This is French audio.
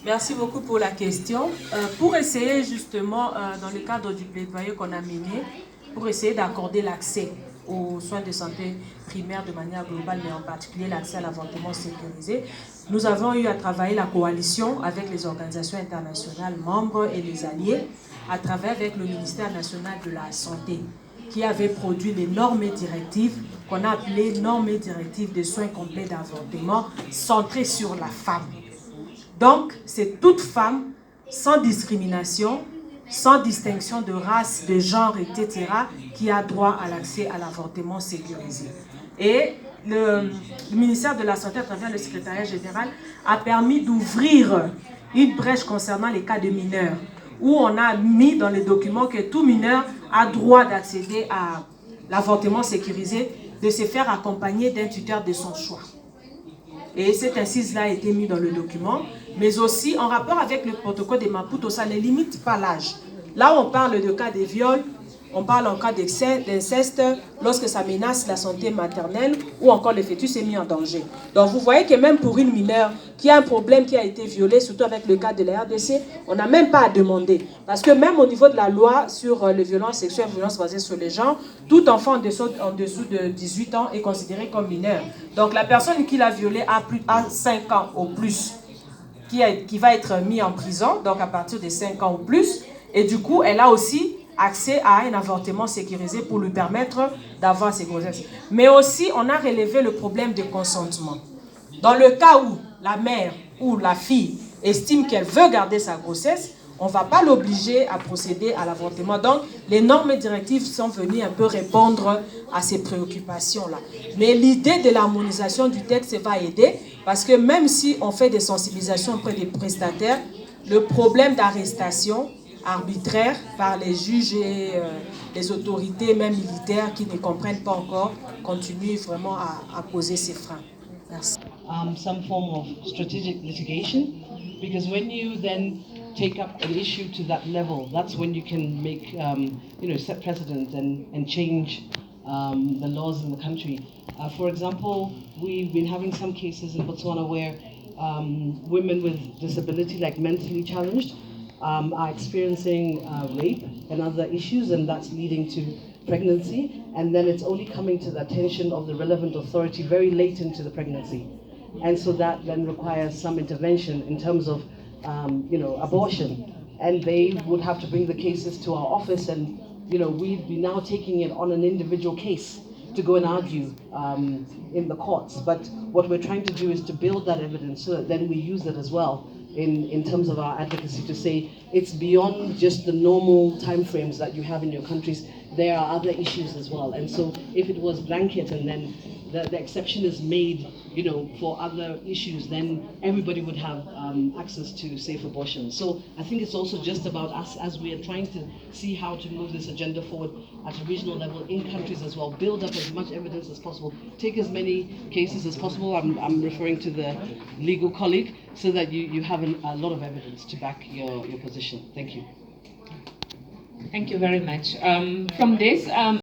Merci beaucoup pour la question. Pour essayer justement, dans le cadre du plaidoyer qu'on a mené, pour essayer d'accorder l'accès aux soins de santé primaires de manière globale, mais en particulier l'accès à l'avortement sécurisé, nous avons eu à travailler la coalition avec les organisations internationales membres et les alliés, à travers avec le ministère national de la Santé, qui avait produit les normes et directives qu'on a appelées normes et directives de soins complets d'avortement centrées sur la femme. Donc, c'est toute femme, sans discrimination, sans distinction de race, de genre, etc., qui a droit à l'accès à l'avortement sécurisé. Et le ministère de la Santé, à travers le secrétariat général, a permis d'ouvrir une brèche concernant les cas de mineurs, où on a mis dans les documents que tout mineur a droit d'accéder à l'avortement sécurisé, de se faire accompagner d'un tuteur de son choix. Et cette incise-là a été mise dans le document, mais aussi en rapport avec le protocole de Maputo, ça ne limite pas l'âge. Là, on parle de cas de viol, on parle en cas d'inceste, lorsque ça menace la santé maternelle ou encore le fœtus est mis en danger. Donc vous voyez que même pour une mineure qui a un problème, qui a été violé, surtout avec le cas de la RDC, on n'a même pas à demander. Parce que même au niveau de la loi sur les violences sexuelles, violences basées sur les genres, tout enfant en dessous de 18 ans est considéré comme mineur. Donc la personne qui l'a violé a 5 ans au plus, qui va être mis en prison, donc à partir de 5 ans ou plus, et du coup, elle a aussi accès à un avortement sécurisé pour lui permettre d'avoir ses grossesses. Mais aussi, on a relevé le problème de consentement. Dans le cas où la mère ou la fille estime qu'elle veut garder sa grossesse, on ne va pas l'obliger à procéder à l'avortement. Donc, les normes et directives sont venues un peu répondre à ces préoccupations-là. Mais l'idée de l'harmonisation du texte va aider, parce que même si on fait des sensibilisations auprès des prestataires, le problème d'arrestation arbitraire par les juges et les autorités, même militaires, qui ne comprennent pas encore, continue vraiment à poser ces freins. Merci. Some form of strategic litigation, because when you then take up an issue to that level, that's when you can make, set precedent and change the laws in the country. For example, we've been having some cases in Botswana where women with disability, like mentally challenged, are experiencing rape and other issues, and that's leading to pregnancy, and then it's only coming to the attention of the relevant authority very late into the pregnancy. And so that then requires some intervention in terms of, abortion. And they would have to bring the cases to our office, and, we'd be now taking it on an individual case to go and argue in the courts. But what we're trying to do is to build that evidence so that then we use it as well in terms of our advocacy, to say it's beyond just the normal timeframes that you have in your countries. There are other issues as well. And so if it was blanket and then the exception is made, for other issues, then everybody would have access to safe abortion. So I think it's also just about us, as we are trying to see how to move this agenda forward at a regional level in countries as well, build up as much evidence as possible, take as many cases as possible. I'm referring to the legal colleague, so that you have a lot of evidence to back your position. Thank you. Thank you very much. From this,